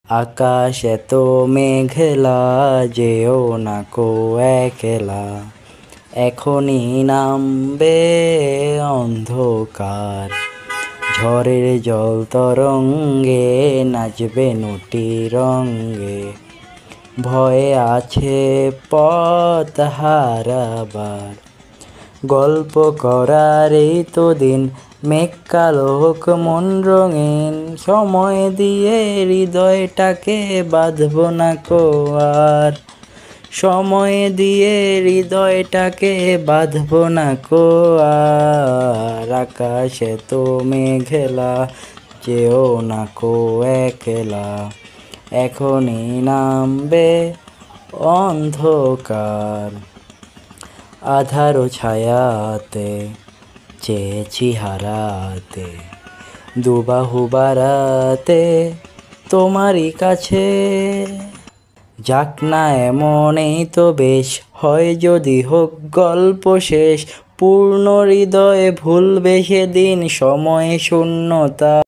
আকাশ এত মেঘলা, যেও না কো একলা, এখনই নামবে অন্ধকার। ঝড়ের জল তরঙ্গে নাচবে নটি রঙ্গে, ভয়ে আছে পথ হারাবার। গল্প করার এই তো দিন, মেঘ কালো হোক মন রঙিন, সময় দিয়ে হৃদয়টাকে বাঁধব না কো আর। সময় দিয়ে হৃদয়টাকে বাঁধব না কো আর। আকাশে তো মেঘলা, যেও না কো একলা, এখনই নামবে অন্ধকার। আধারো ছায়াতে চেয়েছি হারাতে, দুবাহু বাড়াতে তোমারই কাছে। যাক না এমনই তো বেশ, হয় যদি হোক গল্প শেষ, পূর্ণ হৃদয়ে ভুলবে সেদিন সময় শূন্যতা।